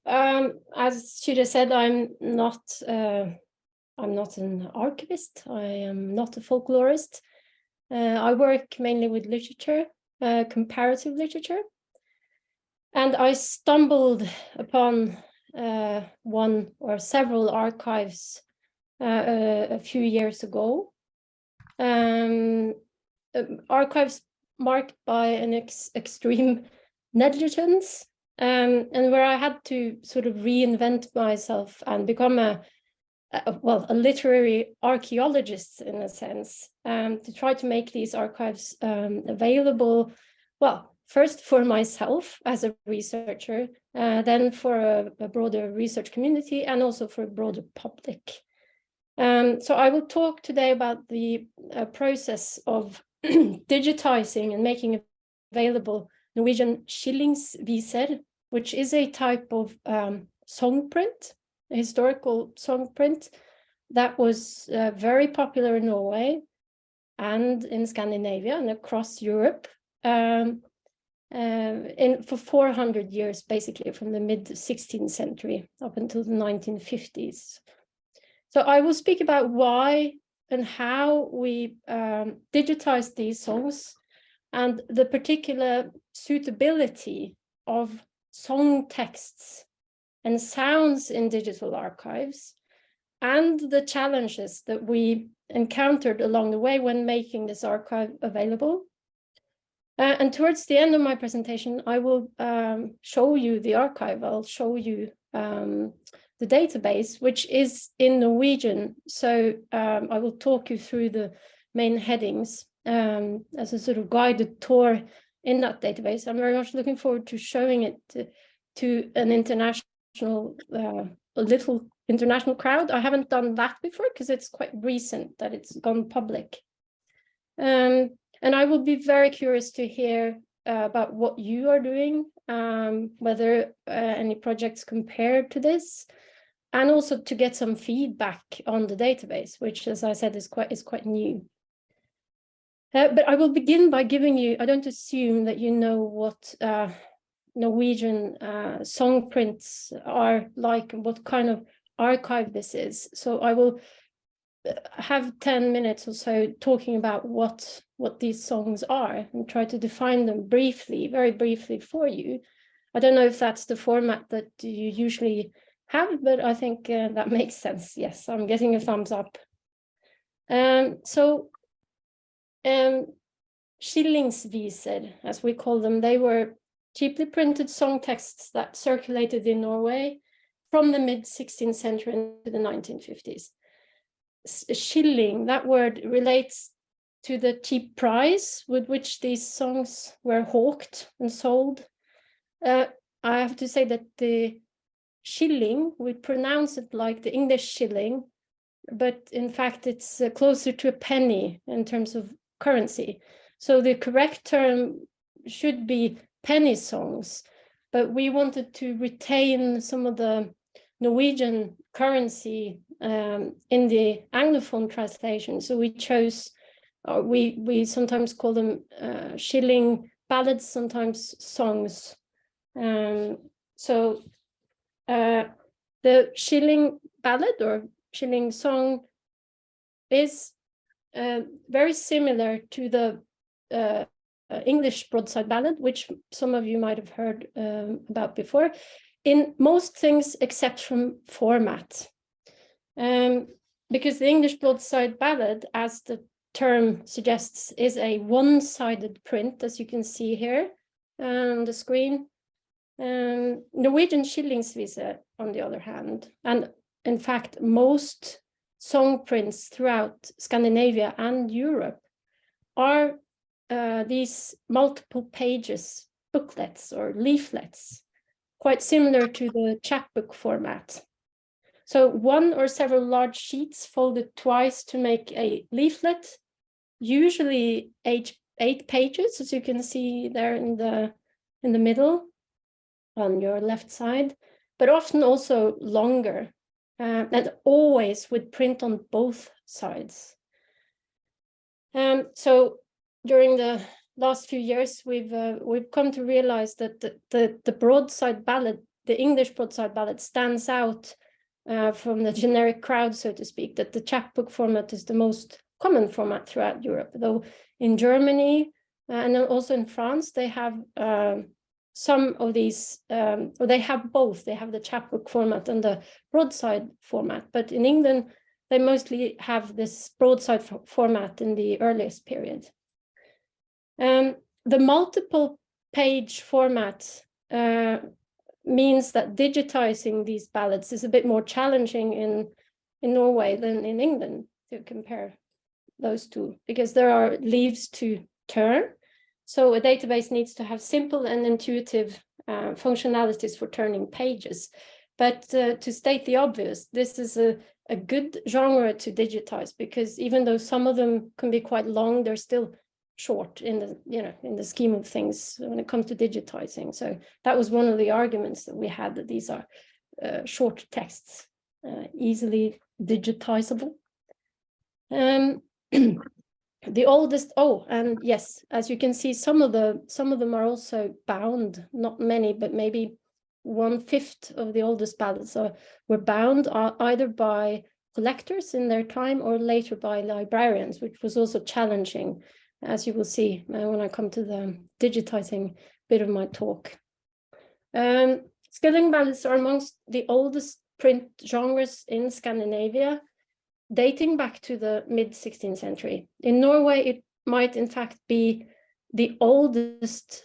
as Shira said, I'm not an archivist. I am not a folklorist. I work mainly with literature, comparative literature. And I stumbled upon one or several archives a few years ago. Archives marked by an extreme negligence, and where I had to sort of reinvent myself and become a literary archaeologist in a sense, to try to make these archives available, well, first for myself as a researcher, then for a broader research community, and also for a broader public. So I will talk today about the process of digitizing and making available Norwegian skillingsviser, which is a type of song print, a historical song print that was very popular in Norway and in Scandinavia and across Europe for 400 years, basically from the mid-16th century up until the 1950s. So I will speak about why and how we digitize these songs and the particular suitability of song texts and sounds in digital archives, and the challenges that we encountered along the way when making this archive available. And towards the end of my presentation, I will show you the archive. I'll show you the database, which is in Norwegian. So I will talk you through the main headings as a sort of guided tour in that database. I'm very much looking forward to showing it to an international, a little international crowd. I haven't done that before because it's quite recent that it's gone public. And I will be very curious to hear about what you are doing, whether any projects compared to this, and also to get some feedback on the database, which, as I said, is quite new. But I will begin by giving you, I don't assume that you know what Norwegian song prints are like and what kind of archive this is. So I will have 10 minutes or so talking about what these songs are and try to define them briefly, very briefly for you. I don't know if that's the format that you usually have, but I think that makes sense. Yes, I'm getting a thumbs up. Skillingsviser, as we call them, they were cheaply printed song texts that circulated in Norway from the mid-16th century into the 1950s. Skilling, that word relates to the cheap price with which these songs were hawked and sold. I have to say that the shilling, we pronounce it like the English shilling, but in fact it's closer to a penny in terms of currency. So the correct term should be penny songs, but we wanted to retain some of the Norwegian currency in the Anglophone translation. So we chose, we sometimes call them shilling ballads, sometimes songs. The shilling ballad or shilling song is very similar to the English broadside ballad, which some of you might have heard about before, in most things except from format. Because the English broadside ballad, as the term suggests, is a one-sided print, as you can see here on the screen. Norwegian skillingsviser, on the other hand, and in fact, most song prints throughout Scandinavia and Europe are these multiple pages booklets or leaflets, quite similar to the chapbook format. So one or several large sheets folded twice to make a leaflet, usually 8 pages, as you can see there in the middle on your left side, but often also longer, and always with print on both sides. So during the last few years, we've come to realize that the broadside ballad the English broadside ballad stands out from the generic crowd, so to speak, that the chapbook format is the most common format throughout Europe, though in Germany and then also in France, they have some of these, or they have both. They have the chapbook format and the broadside format, but in England, they mostly have this broadside format in the earliest period. The multiple page format means that digitizing these ballads is a bit more challenging in Norway than in England, to compare those two, because there are leaves to turn. So a database needs to have simple and intuitive functionalities for turning pages. But to state the obvious, this is a good genre to digitize, because even though some of them can be quite long, they're still short in the, in the scheme of things when it comes to digitizing. So that was one of the arguments that we had, that these are short texts, easily digitizable. The oldest, and yes, as you can see, some of them are also bound, not many, but maybe 1/5 of the oldest ballads were bound either by collectors in their time or later by librarians, which was also challenging, as you will see when I come to the digitizing bit of my talk. Skilding ballads are amongst the oldest print genres in Scandinavia, dating back to the mid-16th century. In Norway, it might in fact be the oldest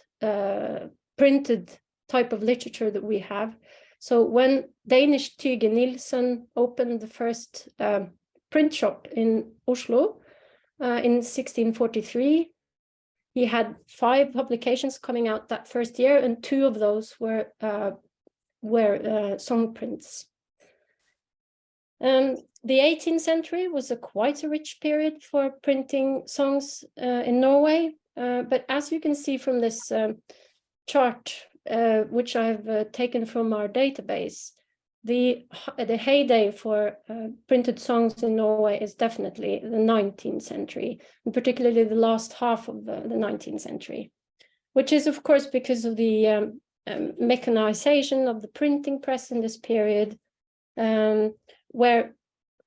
printed type of literature that we have. So when Danish Tyge Nielsen opened the first print shop in Oslo in 1643, he had 5 publications coming out that first year, and 2 of those were song prints. The 18th century was quite a rich period for printing songs in Norway, but as you can see from this chart, which I've taken from our database, the heyday for printed songs in Norway is definitely the 19th century, and particularly the last half of the 19th century, which is of course because of the mechanization of the printing press in this period, where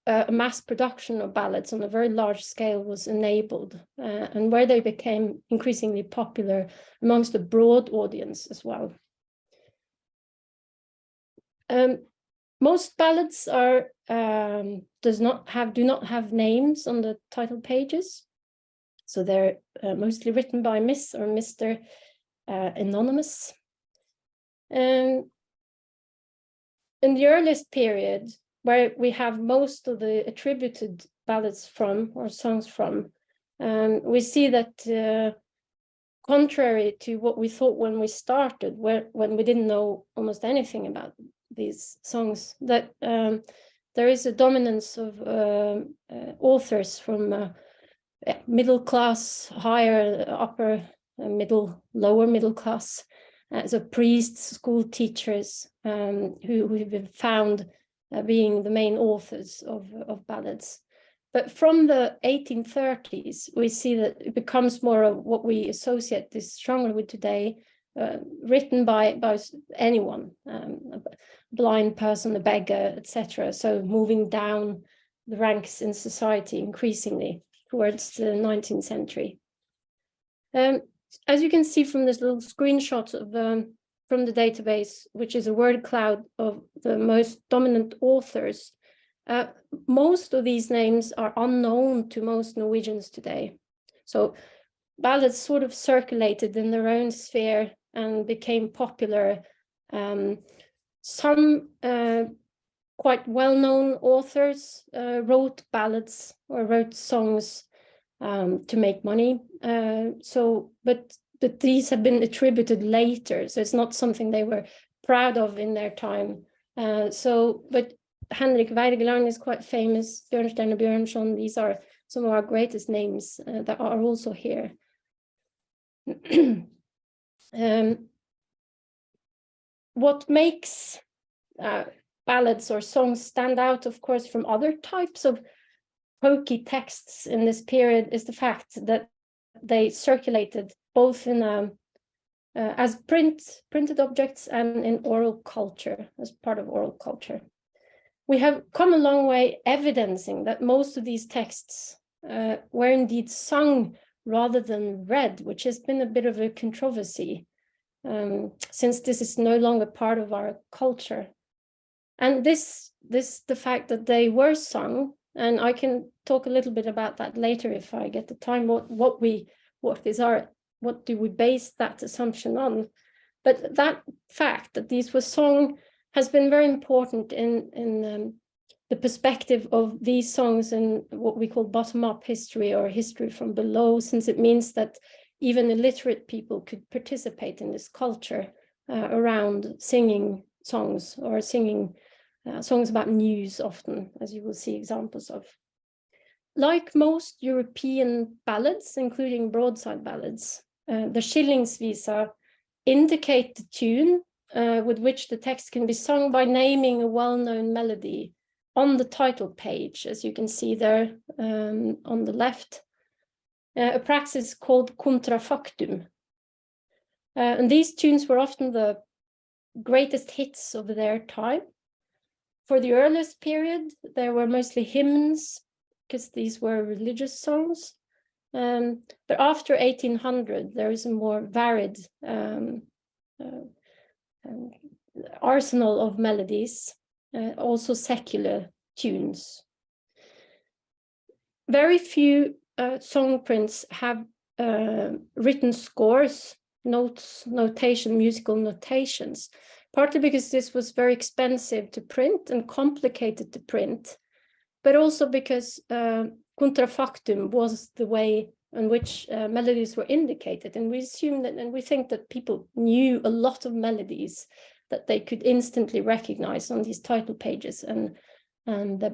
a mass production of ballads on a very large scale was enabled, and where they became increasingly popular amongst a broad audience as well. Most ballads are do not have names on the title pages, so they're mostly written by Miss or Mr. Anonymous. In the earliest period, where we have most of the attributed ballads from, or songs from, we see that contrary to what we thought when we started, when we didn't know almost anything about these songs, that there is a dominance of authors from middle class, higher, upper, middle, lower middle class, so priests, school teachers, who we've been found being the main authors of ballads. But from the 1830s, we see that it becomes more of what we associate this genre with today, written by anyone, a blind person, a beggar, etc. So moving down the ranks in society increasingly towards the 19th century. As you can see from this little screenshot of from the database, which is a word cloud of the most dominant authors, most of these names are unknown to most Norwegians today. So ballads sort of circulated in their own sphere and became popular. Some quite well-known authors wrote ballads or wrote songs to make money. But these have been attributed later, so it's not something they were proud of in their time. But Henrik Wergeland is quite famous, Bjørnstjerne og Bjørnson, these are some of our greatest names that are also here. What makes ballads or songs stand out, of course, from other types of hokey texts in this period is the fact that they circulated both in a as printed objects and in oral culture, as part of oral culture. We have come a long way evidencing that most of these texts were indeed sung rather than read, which has been a bit of a controversy since this is no longer part of our culture. And the fact that they were sung, and I can talk a little bit about that later if I get the time, what do we base that assumption on? But that fact that these were sung has been very important in the perspective of these songs in what we call bottom-up history or history from below, since it means that even illiterate people could participate in this culture around singing songs or singing songs about news often, as you will see examples of. Like most European ballads, including broadside ballads, the Skillingsvisa indicate the tune with which the text can be sung by naming a well-known melody on the title page, as you can see there on the left, a practice called contrafactum. And these tunes were often the greatest hits of their time. For the earliest period, there were mostly hymns, because these were religious songs. But after 1800, there is a more varied arsenal of melodies, also secular tunes. Very few song prints have written scores, notes, musical notations, partly because this was very expensive to print and complicated to print, but also because contrafactum was the way in which melodies were indicated. And we assume that, and we think that people knew a lot of melodies that they could instantly recognize on these title pages and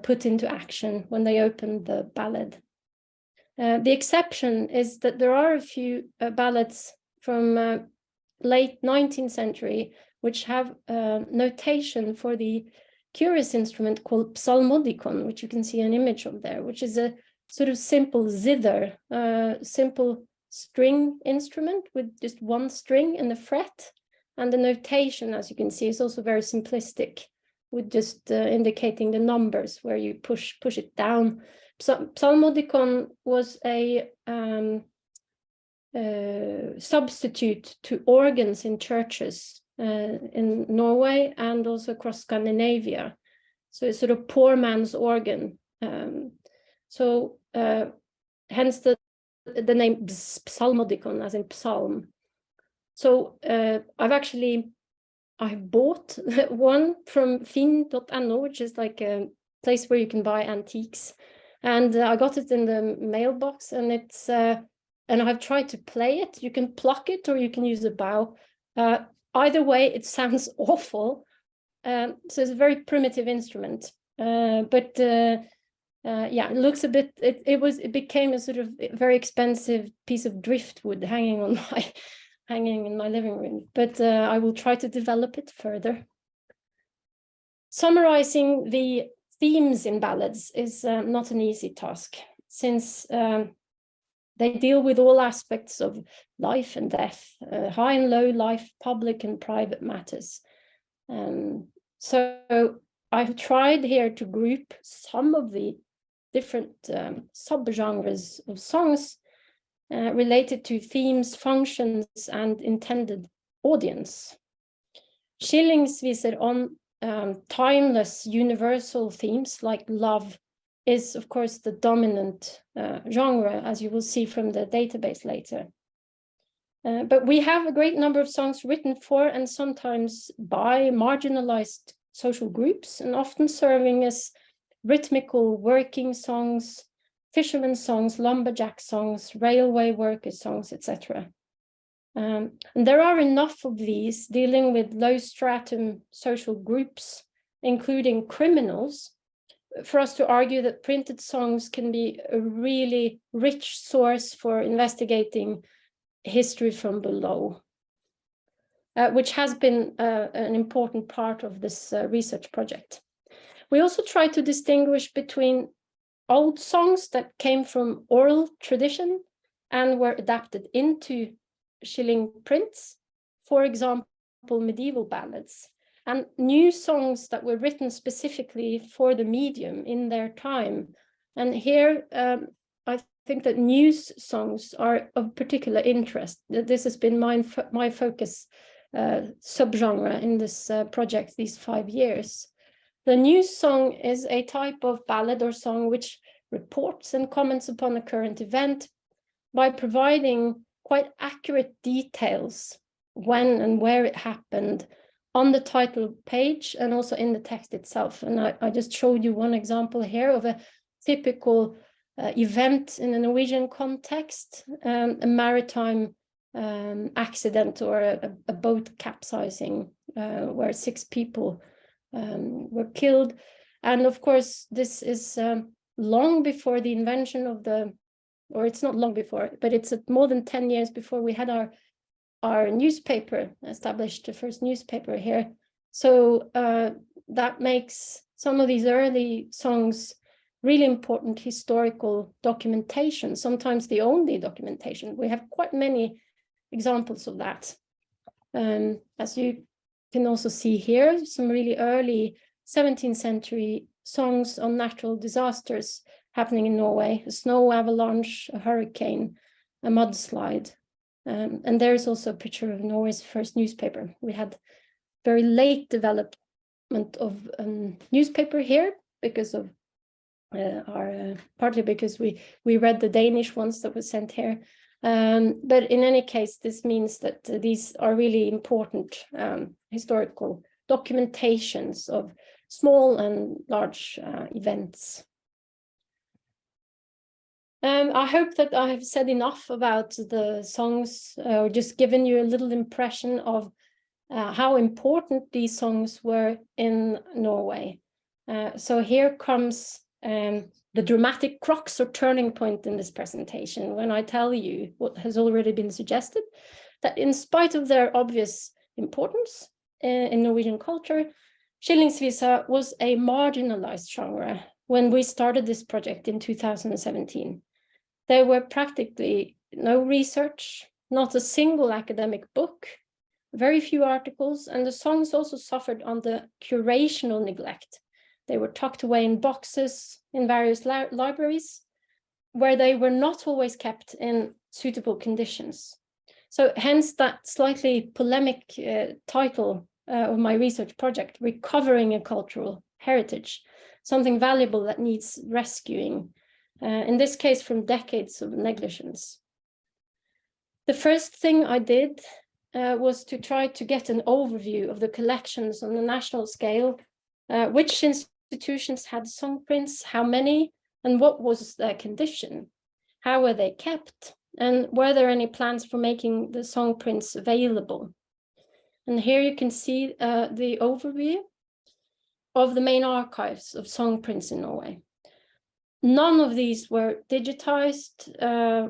put into action when they opened the ballad. The exception is that there are a few ballads from late 19th century which have notation for the curious instrument called psalmodikon, which you can see an image of there, which is a sort of simple zither, simple string instrument with just one string and a fret. And the notation, as you can see, is also very simplistic, with just indicating the numbers where you push it down. Psalmodikon was a substitute to organs in churches in Norway and also across Scandinavia. So it's sort of poor man's organ. Hence the name psalmodikon, as in psalm. So I've bought one from finn.no, which is like a place where you can buy antiques. And I got it in the mailbox, and it's and I've tried to play it. You can pluck it or you can use a bow. Either way, it sounds awful. So it's a very primitive instrument. Yeah, it looks a bit. It became a sort of very expensive piece of driftwood hanging in my living room. But I will try to develop it further. Summarizing the themes in ballads is not an easy task, since they deal with all aspects of life and death, high and low life, public and private matters. So I've tried here to group some of the different subgenres of songs related to themes, functions, and intended audience. Skillingsviser on timeless universal themes like love is, of course, the dominant genre, as you will see from the database later. But we have a great number of songs written for and sometimes by marginalized social groups, and often serving as rhythmical working songs, fishermen songs, lumberjack songs, railway worker songs, etc. And there are enough of these dealing with low stratum social groups, including criminals, for us to argue that printed songs can be a really rich source for investigating history from below, which has been an important part of this research project. We also try to distinguish between old songs that came from oral tradition and were adapted into shilling prints, for example, medieval ballads, and new songs that were written specifically for the medium in their time. And here, I think that news songs are of particular interest. This has been my focus subgenre in this project these 5 years. The news song is a type of ballad or song which reports and comments upon a current event by providing quite accurate details when and where it happened on the title page and also in the text itself. And I just showed you one example here of a typical event in a Norwegian context, a maritime accident or a boat capsizing where 6 people were killed. And of course, this is long before the invention of or it's not long before, but it's more than 10 years before we had our newspaper, established the first newspaper here. So that makes some of these early songs really important historical documentation, sometimes the only documentation. We have quite many examples of that. As you can also see here, some really early 17th century songs on natural disasters happening in Norway: a snow avalanche, a hurricane, a mudslide. And there's also a picture of Norway's first newspaper. We had very late development of newspaper here because of partly because we read the Danish ones that were sent here. But in any case, this means that these are really important historical documentations of small and large events. I hope that I have said enough about the songs, or just given you a little impression of how important these songs were in Norway. So here comes the dramatic crux or turning point in this presentation, when I tell you what has already been suggested, that in spite of their obvious importance in Norwegian culture, skillingsvisa was a marginalized genre when we started this project in 2017. There were practically no research, not a single academic book, very few articles, and the songs also suffered under curational neglect. They were tucked away in boxes in various libraries, where they were not always kept in suitable conditions. So hence that slightly polemic title of my research project, Recovering a Cultural Heritage, something valuable that needs rescuing, in this case from decades of negligence. The first thing I did was to try to get an overview of the collections on the national scale, which institutions had song prints, how many, and what was their condition, how were they kept, and were there any plans for making the song prints available. And here you can see the overview of the main archives of song prints in Norway. None of these were digitized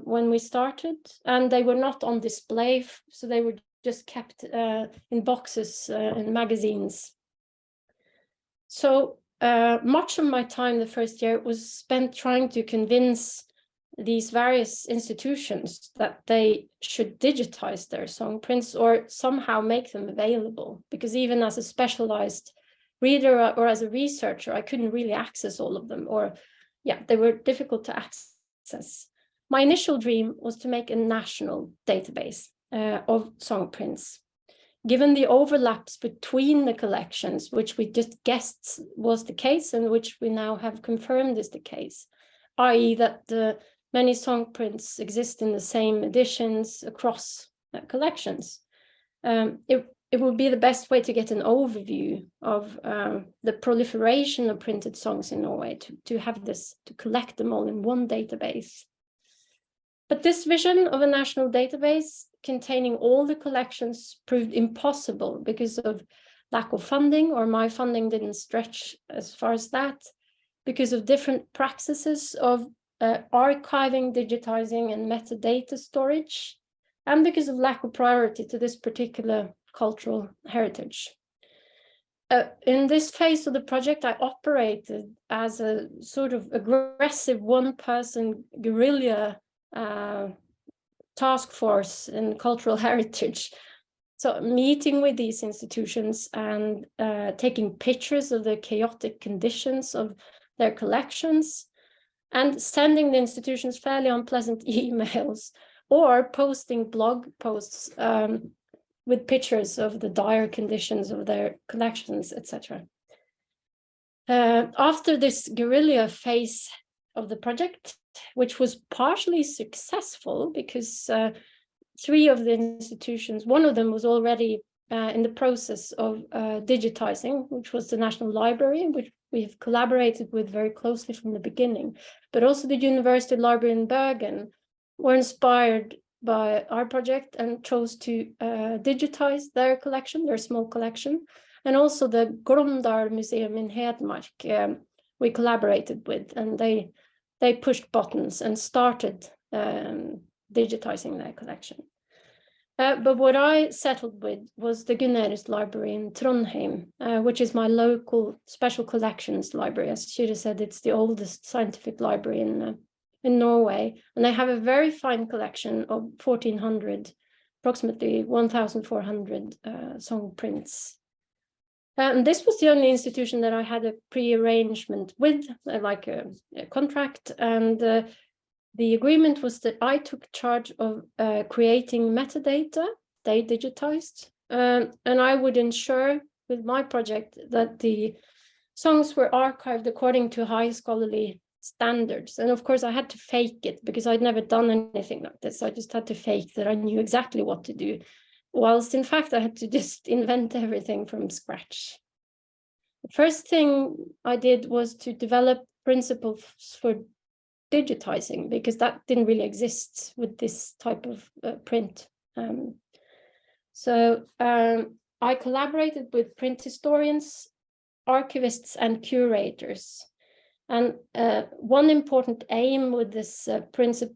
when we started, and they were not on display, so they were just kept in boxes in magazines. So much of my time the first year was spent trying to convince these various institutions that they should digitize their song prints or somehow make them available, because even as a specialized reader or as a researcher, I couldn't really access all of them, or they were difficult to access. My initial dream was to make a national database of song prints. Given the overlaps between the collections, which we just guessed was the case and which we now have confirmed is the case, i.e. that many song prints exist in the same editions across collections, it would be the best way to get an overview of the proliferation of printed songs in Norway, to have this, to collect them all in one database. But this vision of a national database containing all the collections proved impossible because of lack of funding, or my funding didn't stretch as far as that, because of different practices of archiving, digitizing, and metadata storage, and because of lack of priority to this particular cultural heritage. In this phase of the project, I operated as a sort of aggressive one-person guerrilla task force in cultural heritage. So meeting with these institutions and taking pictures of the chaotic conditions of their collections, and sending the institutions fairly unpleasant emails or posting blog posts with pictures of the dire conditions of their collections, etc. After this guerrilla phase of the project, which was partially successful because 3 of the institutions, one of them was already in the process of digitizing, which was the National Library, which we have collaborated with very closely from the beginning, but also the University Library in Bergen were inspired by our project and chose to digitize their collection, their small collection, and also the Grondal Museum in Hedmark we collaborated with, and they pushed buttons and started digitizing their collection. But what I settled with was the Gunerius Library in Trondheim, which is my local special collections library. As Kyrre said, it's the oldest scientific library in Norway, and they have a very fine collection of 1,400, approximately 1,400 song prints. And this was the only institution that I had a pre-arrangement with, like a contract, and the agreement was that I took charge of creating metadata, they digitized, and I would ensure with my project that the songs were archived according to high scholarly standards. And of course I had to fake it because I'd never done anything like this. I just had to fake that I knew exactly what to do, whilst in fact I had to just invent everything from scratch. The first thing I did was to develop principles for digitizing, because that didn't really exist with this type of print. So I collaborated with print historians, archivists, and curators. And one important aim with this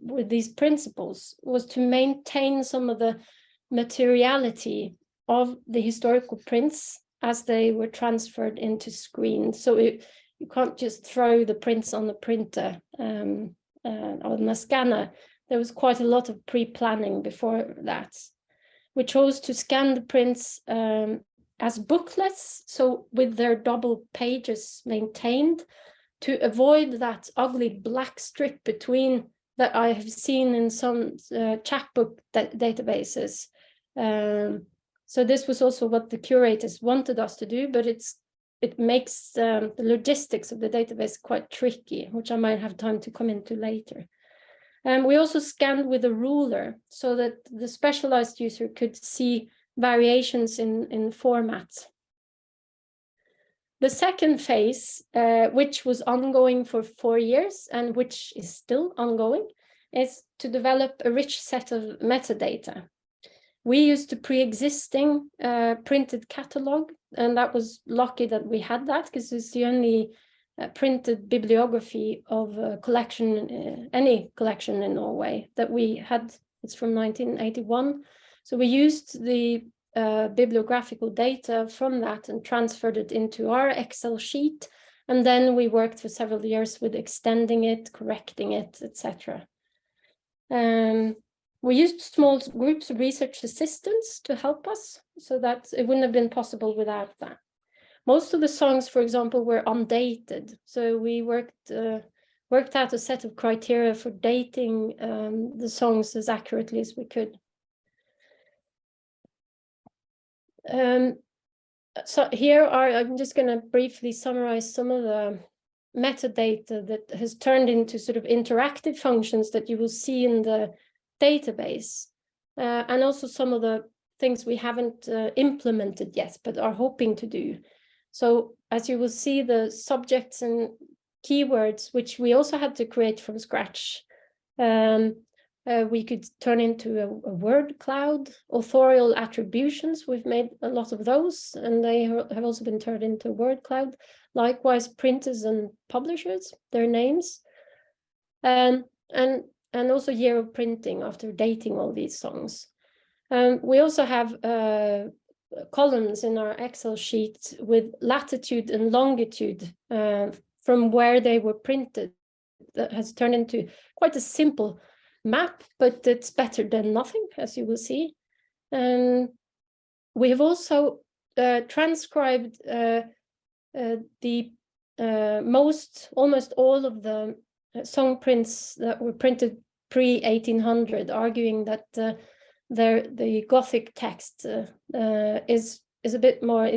with these principles was to maintain some of the materiality of the historical prints as they were transferred into screens. So you can't just throw the prints on the printer on a scanner. There was quite a lot of pre-planning before that. We chose to scan the prints as booklets, so with their double pages maintained, to avoid that ugly black strip between that I have seen in some chapbook databases. So this was also what the curators wanted us to do, but it makes the logistics of the database quite tricky, which I might have time to come into later. We also scanned with a ruler so that the specialized user could see variations in format. The second phase, which was ongoing for 4 years and which is still ongoing, is to develop a rich set of metadata. We used a pre-existing printed catalog, and that was lucky that we had that, because it's the only printed bibliography of a collection, any collection in Norway that we had. It's from 1981. So we used the bibliographical data from that and transferred it into our Excel sheet. And then we worked for several years with extending it, correcting it, etc. We used small groups of research assistants to help us, so that it wouldn't have been possible without that. Most of the songs, for example, were undated. So we worked out a set of criteria for dating the songs as accurately as we could. So here I'm just going to briefly summarize some of the metadata that has turned into sort of interactive functions that you will see in the database, and also some of the things we haven't implemented yet, but are hoping to do. So as you will see, the subjects and keywords, which we also had to create from scratch, we could turn into a word cloud. Authorial attributions, we've made a lot of those, and they have also been turned into a word cloud. Likewise, printers and publishers, their names, and also year of printing after dating all these songs. We also have columns in our Excel sheet with latitude and longitude from where they were printed. That has turned into quite a simple map, but it's better than nothing, as you will see. We have also transcribed almost all of the song prints that were printed pre-1800, arguing that the Gothic text is a bit more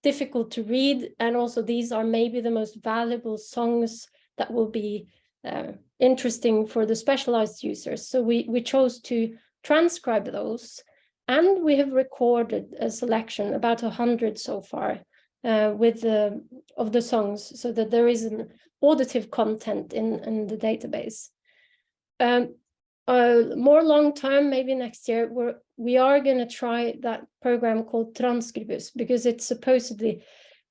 difficult to read, and also these are maybe the most valuable songs that will be interesting for the specialized users. So we chose to transcribe those, and we have recorded a selection, about 100 so far, of the songs, so that there is an auditive content in the database. More long term, maybe next year, we are going to try that program called Transkribus, because it's supposedly,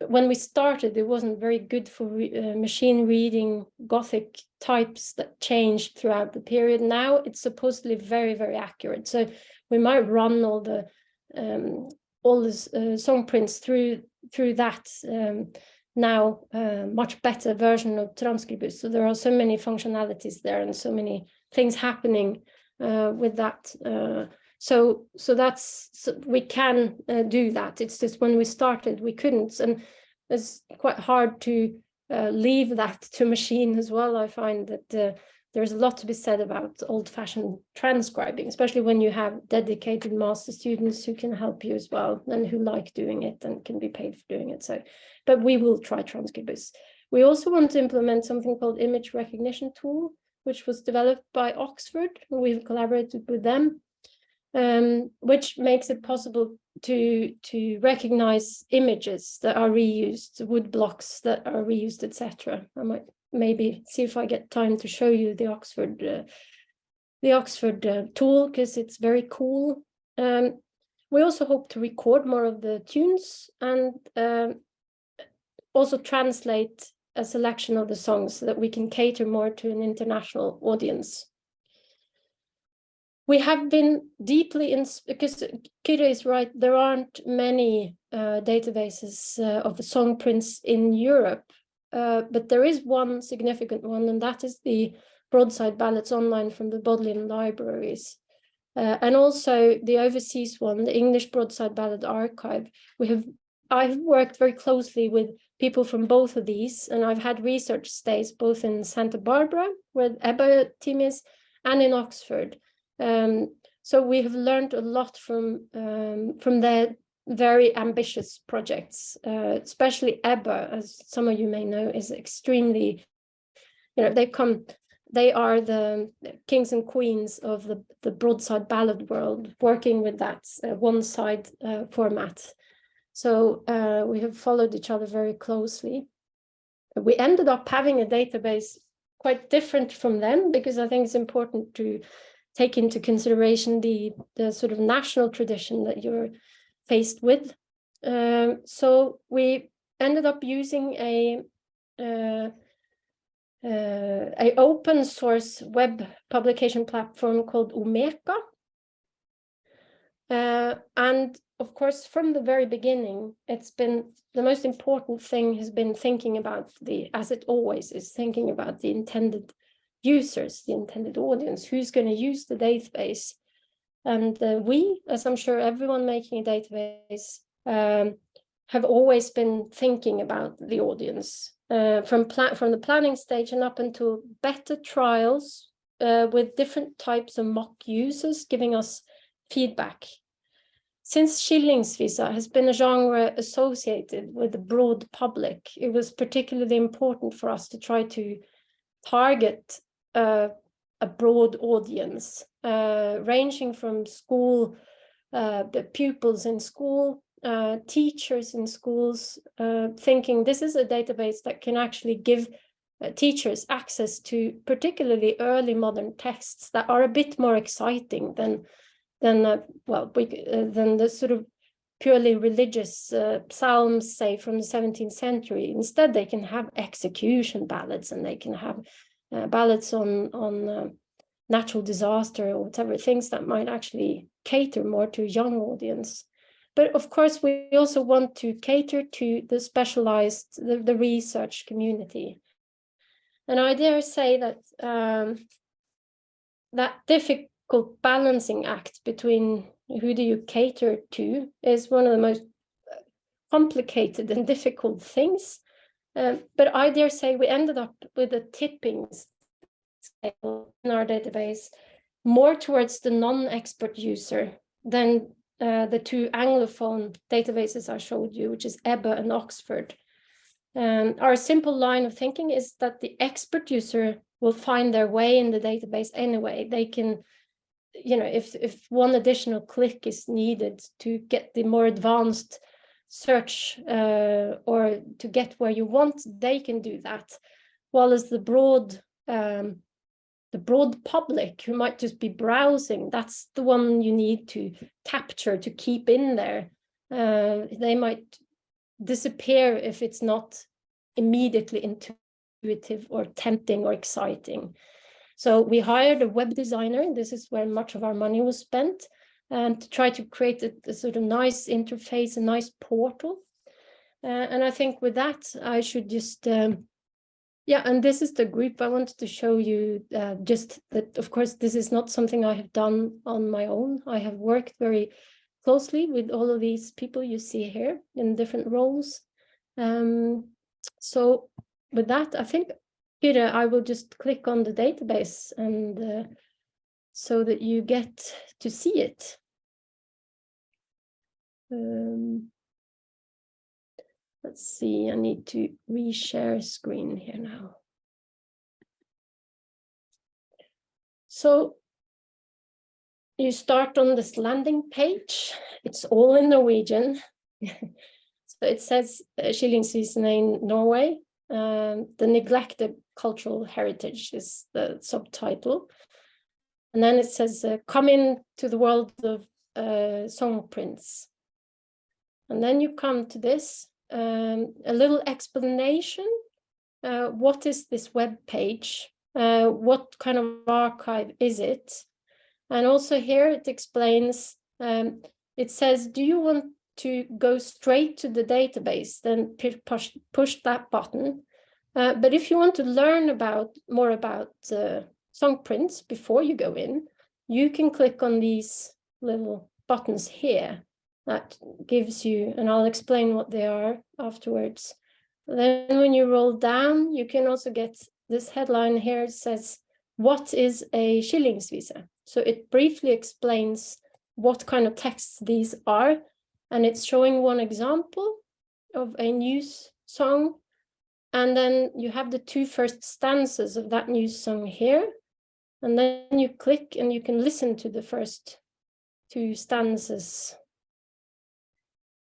when we started, it wasn't very good for machine reading Gothic types that changed throughout the period. Now it's supposedly very, very accurate. So we might run all the song prints through that now much better version of Transkribus. So there are so many functionalities there and so many things happening with that. So we can do that. It's just when we started, we couldn't, and it's quite hard to leave that to machine as well. I find that there's a lot to be said about old-fashioned transcribing, especially when you have dedicated master students who can help you as well and who like doing it and can be paid for doing it. So, but we will try Transkribus. We also want to implement something called image recognition tool, which was developed by Oxford. We've collaborated with them, which makes it possible to recognize images that are reused, wood blocks that are reused, etc. I might maybe see if I get time to show you the Oxford tool, because it's very cool. We also hope to record more of the tunes and also translate a selection of the songs so that we can cater more to an international audience. We have been deeply because Kyrre is right, there aren't many databases of the song prints in Europe, but there is one significant one, and that is the Broadside Ballads Online from the Bodleian Libraries. And also the overseas one, the English Broadside Ballad Archive. I've worked very closely with people from both of these, and I've had research stays both in Santa Barbara, where the EBBA team is, and in Oxford. So we have learned a lot from their very ambitious projects, especially EBBA, as some of you may know, is extremely, they are the kings and queens of the broadside ballad world, working with that one-side format. So we have followed each other very closely. We ended up having a database quite different from them, because I think it's important to take into consideration the sort of national tradition that you're faced with. So we ended up using a open source web publication platform called Omeka. And of course, from the very beginning, it's been the most important thing has been thinking about as it always is, thinking about the intended users, the intended audience, who's going to use the database. And we, as I'm sure everyone making a database, have always been thinking about the audience from the planning stage and up until beta trials with different types of mock users giving us feedback. Since Skillingsvisa has been a genre associated with the broad public, it was particularly important for us to try to target a broad audience, ranging from school, the pupils in school, teachers in schools, thinking this is a database that can actually give teachers access to particularly early modern texts that are a bit more exciting than the sort of purely religious psalms, say, from the 17th century. Instead, they can have execution ballads, and they can have ballads on natural disaster or whatever, things that might actually cater more to a young audience. But of course, we also want to cater to the specialized, the research community. And I dare say that that difficult balancing act between who do you cater to, is one of the most complicated and difficult things. But I dare say we ended up with a tipping scale in our database more towards the non-expert user than the two Anglophone databases I showed you, which is EBBA and Oxford. Our simple line of thinking is that the expert user will find their way in the database anyway. They can, if one additional click is needed to get the more advanced search or to get where you want, they can do that. While as the broad public who might just be browsing, that's the one you need to capture, to keep in there. They might disappear if it's not immediately intuitive or tempting or exciting. So we hired a web designer, and this is where much of our money was spent, and to try to create a sort of nice interface, a nice portal. And I think with that, I should just, and this is the group I wanted to show you, just that, of course, this is not something I have done on my own. I have worked very closely with all of these people you see here in different roles. So with that, I think, Peter, I will just click on the database and so that you get to see it. Let's see, I need to reshare screen here now. So you start on this landing page. It's all in Norwegian. So it says Skillingsvisen in Norway. The neglected cultural heritage is the subtitle. And then it says, come into the world of song prints. And then you come to this, a little explanation. What is this web page? What kind of archive is it? And also here it explains, it says, do you want to go straight to the database? Then push that button. But if you want to learn more about song prints before you go in, you can click on these little buttons here. That gives you, and I'll explain what they are afterwards. Then when you roll down, you can also get this headline here. It says, what is a Skillingsvise? So it briefly explains what kind of texts these are. And it's showing one example of a news song. And then you have the two first stanzas of that news song here. And then you click and you can listen to the first two stanzas.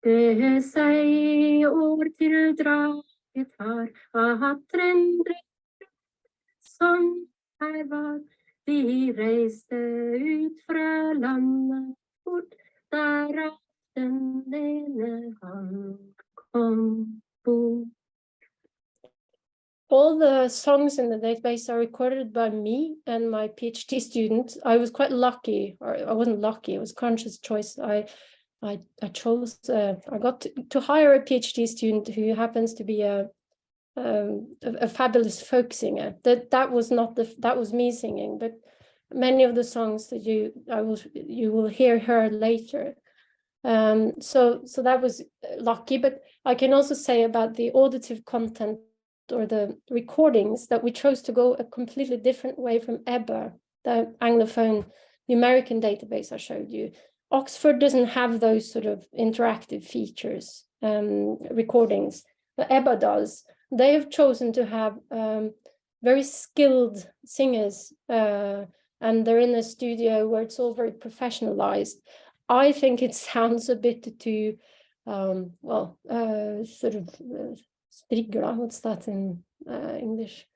Det seg år til draget har, at som her var, de reiste ut fra landet fort, der den ene han kom bort. All the songs in the database are recorded by me and my PhD student. I was quite lucky, or I wasn't lucky, it was conscious choice. I chose, I got to hire a PhD student who happens to be a fabulous folk singer. That was me singing, but many of the songs that you will hear her later. So that was lucky, but I can also say about the auditive content or the recordings that we chose to go a completely different way from EBBA, the Anglophone, the American database I showed you. Oxford doesn't have those sort of interactive features, recordings, but EBBA does. They have chosen to have very skilled singers, and they're in a studio where it's all very professionalized. I think it sounds a bit too, sort of strigla. What's that in English?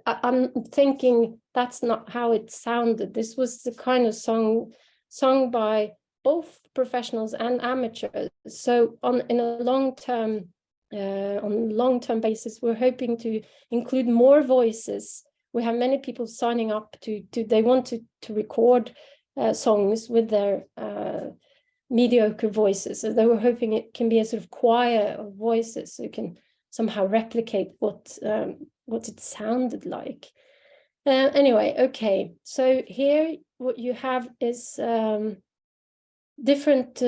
I'm thinking that's not how it sounded. This was the kind of song sung by both professionals and amateurs. So on a long-term basis, we're hoping to include more voices. We have many people signing up they want to record songs with their mediocre voices. So they were hoping it can be a sort of choir of voices, so you can somehow replicate what it sounded like. Anyway, okay. So here what you have is different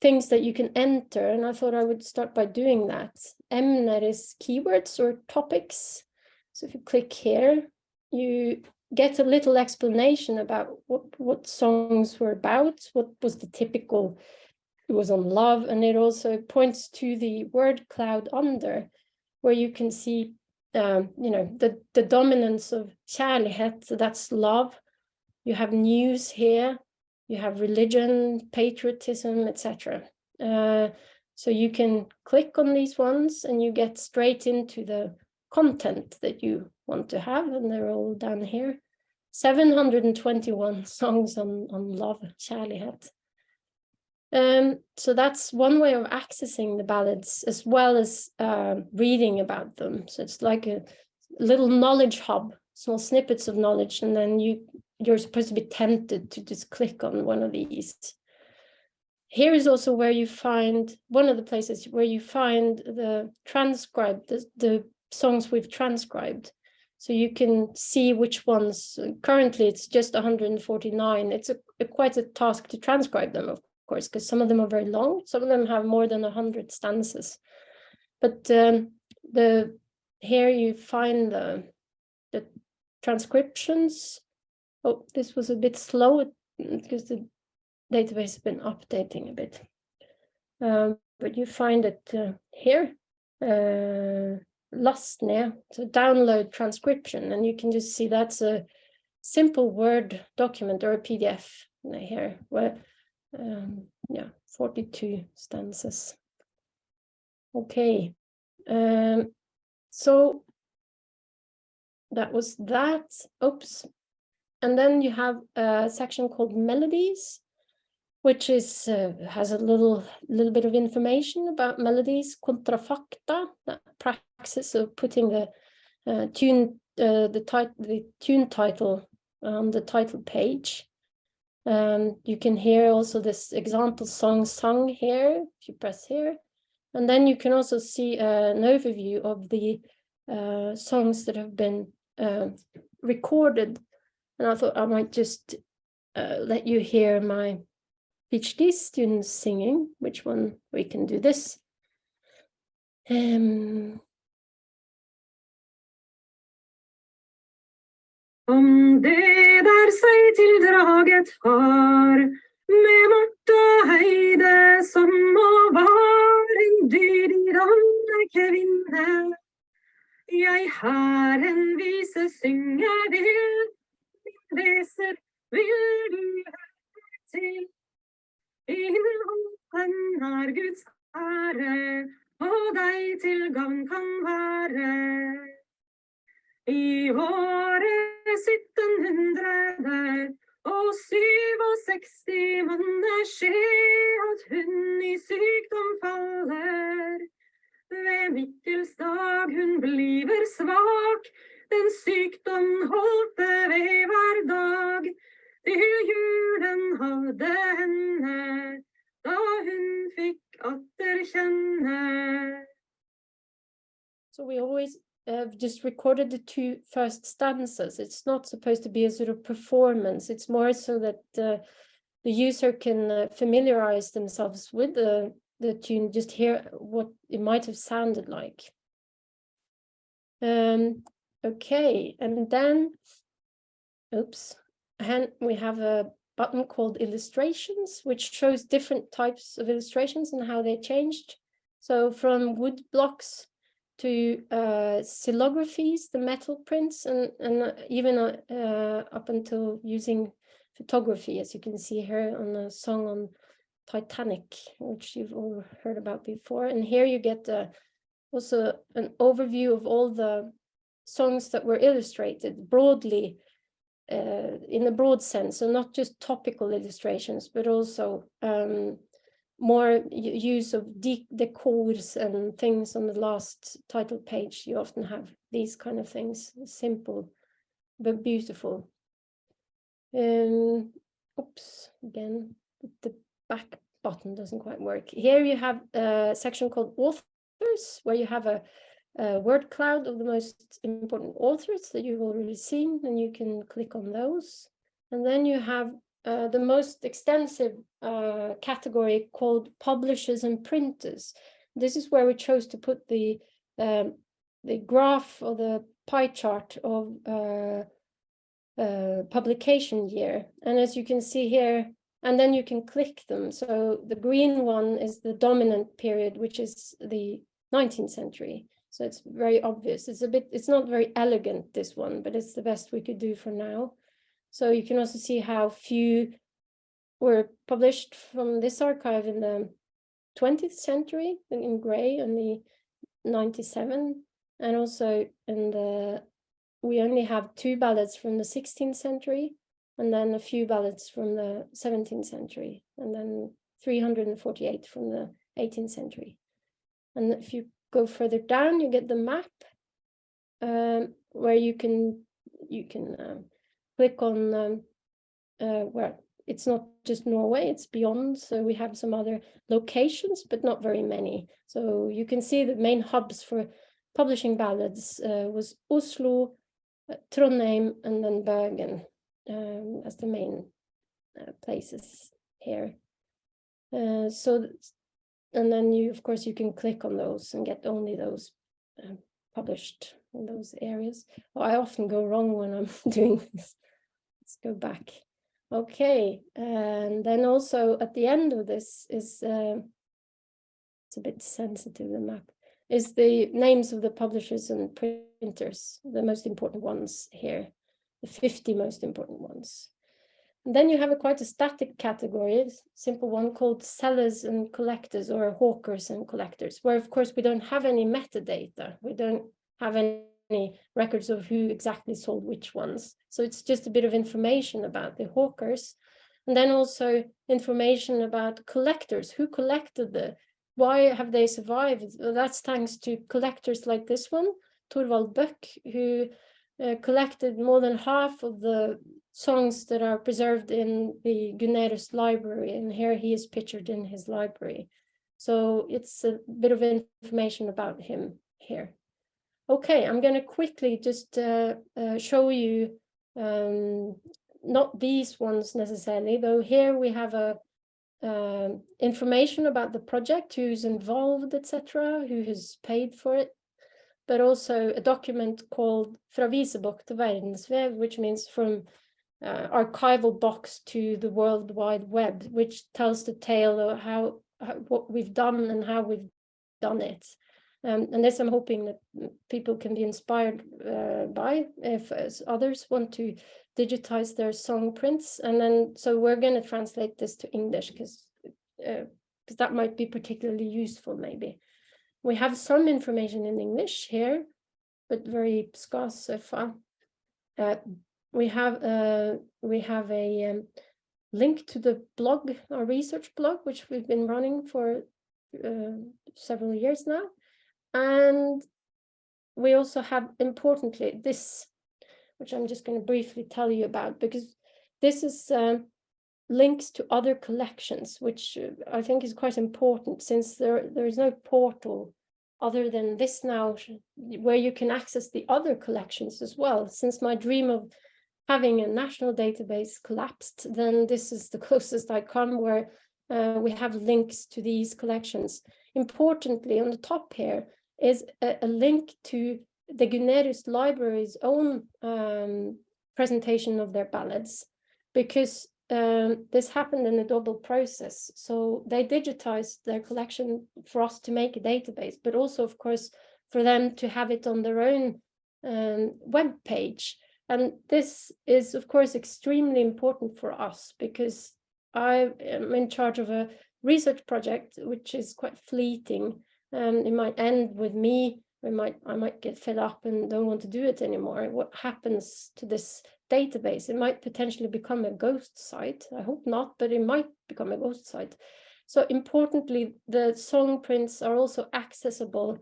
things that you can enter, and I thought I would start by doing that. Emner is keywords or topics. So if you click here, you get a little explanation about what songs were about, what was the typical, it was on love, and it also points to the word cloud under, where you can see the dominance of kjærlighet, so that's love. You have news here, you have religion, patriotism, etc. So you can click on these ones and you get straight into the content that you want to have, and they're all down here. 721 songs on love, kjærlighet. So that's one way of accessing the ballads, as well as reading about them. So it's like a little knowledge hub, small snippets of knowledge, and then you're supposed to be tempted to just click on one of these. Here is also where you find, one of the places where you find the transcribed, the songs we've transcribed. So you can see which ones, currently it's just 149. It's quite a task to transcribe them, of course, because some of them are very long. Some of them have more than 100 stanzas. But here you find the transcriptions. Oh, this was a bit slow because the database has been updating a bit. But you find it here, last ned, so download transcription, and you can just see that's a simple Word document or a PDF here, where 42 stanzas. Okay, so that was that. Oops. And then you have a section called melodies, which is has a little bit of information about melodies. Kontrafakta, that praxis of putting the tune title on the title page. You can hear also this example song sung here if you press here, and then you can also see an overview of the songs that have been recorded. And I thought I might just let you hear my PhD students singing. Which one we can do this? Om det der seg tildraget har, med mort og høyde som må var en dyridanne kvinne. Jeg har en vise synge vil, min leser vil du høre til. Innholden er Guds ære, og deg til gagn kan være. I året 1700 og 67 måtte skje at hun i sykdom faller. Ved Mikkelsdag hun bliver svak, den sykdom holdte ved hver dag. Til julen hadde henne, da hun fikk atter kjenne. So we always just recorded the two first stanzas. It's not supposed to be a sort of performance. It's more so that the user can familiarize themselves with the tune, just hear what it might have sounded like. Okay, and then, oops, and we have a button called illustrations, which shows different types of illustrations and how they changed. So from wood blocks to xylographies, the metal prints, and even up until using photography, as you can see here on the song on Titanic, which you've all heard about before. And here you get also an overview of all the songs that were illustrated broadly, in a broad sense, so not just topical illustrations, but also more use of decors and things on the last title page. You often have these kind of things, simple but beautiful. Oops, again, the back button doesn't quite work. Here you have a section called authors, where you have a word cloud of the most important authors that you've already seen, and you can click on those. And then you have the most extensive category called publishers and printers. This is where we chose to put the graph or the pie chart of publication year. And as you can see here, and then you can click them. So the green one is the dominant period, which is the 19th century. So it's very obvious. It's not very elegant, this one, but it's the best we could do for now. So you can also see how few were published from this archive in the 20th century in gray, and the 97, and also in the, we only have 2 ballads from the 16th century, and then a few ballads from the 17th century, and then 348 from the 18th century. And if you go further down, you get the map, where you can click on where it's not just Norway, it's beyond. So we have some other locations, but not very many. So you can see the main hubs for publishing ballads was Oslo, Trondheim, and then Bergen as the main places here. And then you, of course, you can click on those and get only those published in those areas. Oh, I often go wrong when I'm doing this. Let's go back. Okay, and then also at the end of this is, it's a bit sensitive, the map, is the names of the publishers and printers, the most important ones here, the 50 most important ones. And then you have quite a static category, simple one called sellers and collectors, or hawkers and collectors, where of course we don't have any metadata. We don't have any records of who exactly sold which ones. So it's just a bit of information about the hawkers. And then also information about collectors, who collected why have they survived? Well, that's thanks to collectors like this one, Thorvald Bøck, who collected more than half of the songs that are preserved in the Gunnerus library, and here he is pictured in his library. So it's a bit of information about him here. Okay, I'm going to quickly just show you, not these ones necessarily, though here we have information about the project, who's involved, etc., who has paid for it, but also a document called Fra Visebok til verdensvev, which means from archival box to the World Wide Web, which tells the tale of what we've done and how we've done it. And this I'm hoping that people can be inspired by, if others want to digitize their song prints. And then, so we're going to translate this to English, because that might be particularly useful maybe. We have some information in English here, but very scarce so far. We have a link to the blog, our research blog, which we've been running for several years now. And we also have, importantly, this, which I'm just going to briefly tell you about, because this is links to other collections, which I think is quite important, since there is no portal other than this now, where you can access the other collections as well. Since my dream of having a national database collapsed, then this is the closest I come, where we have links to these collections. Importantly, on the top here is a link to the Gunnerus library's own presentation of their ballads, because this happened in a double process. So they digitized their collection for us to make a database, but also, of course, for them to have it on their own web page. And this is, of course, extremely important for us, because I am in charge of a research project, which is quite fleeting. It might end with me. I might get fed up and don't want to do it anymore. What happens to this database? It might potentially become a ghost site. I hope not, but it might become a ghost site. So importantly, the song prints are also accessible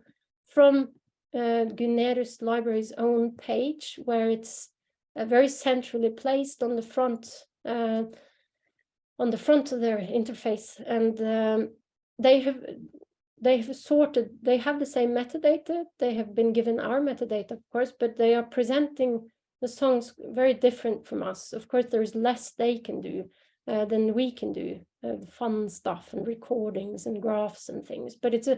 from Gunnerus library's own page, where it's very centrally placed on the front of their interface, and they have sorted. They have the same metadata. They have been given our metadata, of course, but they are presenting the songs very different from us. Of course, there is less they can do, than we can do, fun stuff and recordings and graphs and things. But it's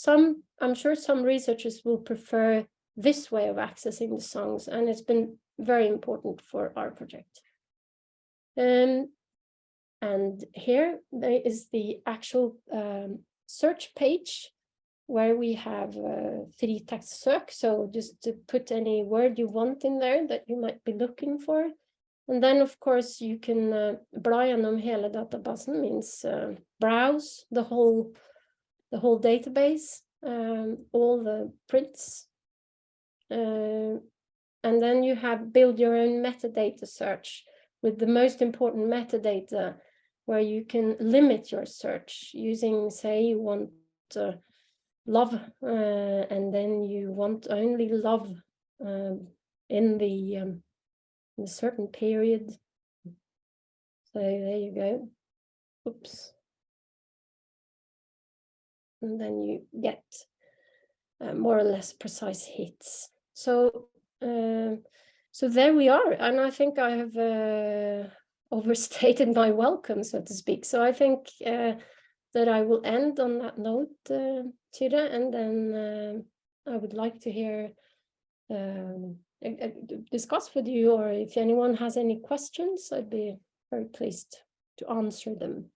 I'm sure some researchers will prefer this way of accessing the songs, and it's been very important for our project. And here there is the actual search page where we have fritekst søk, so just to put any word you want in there that you might be looking for. And then, of course, you can bla gjennom hele databasen, means browse the whole database, all the prints. And then you have build your own metadata search with the most important metadata, where you can limit your search using, say, you want love, and then you want only love in a certain period. So there you go. Oops. And then you get more or less precise hits. So so there we are, and I think I have overstated my welcome, so to speak. So I think that I will end on that note, Tyra, and then I would like to hear discuss with you, or if anyone has any questions, I'd be very pleased to answer them.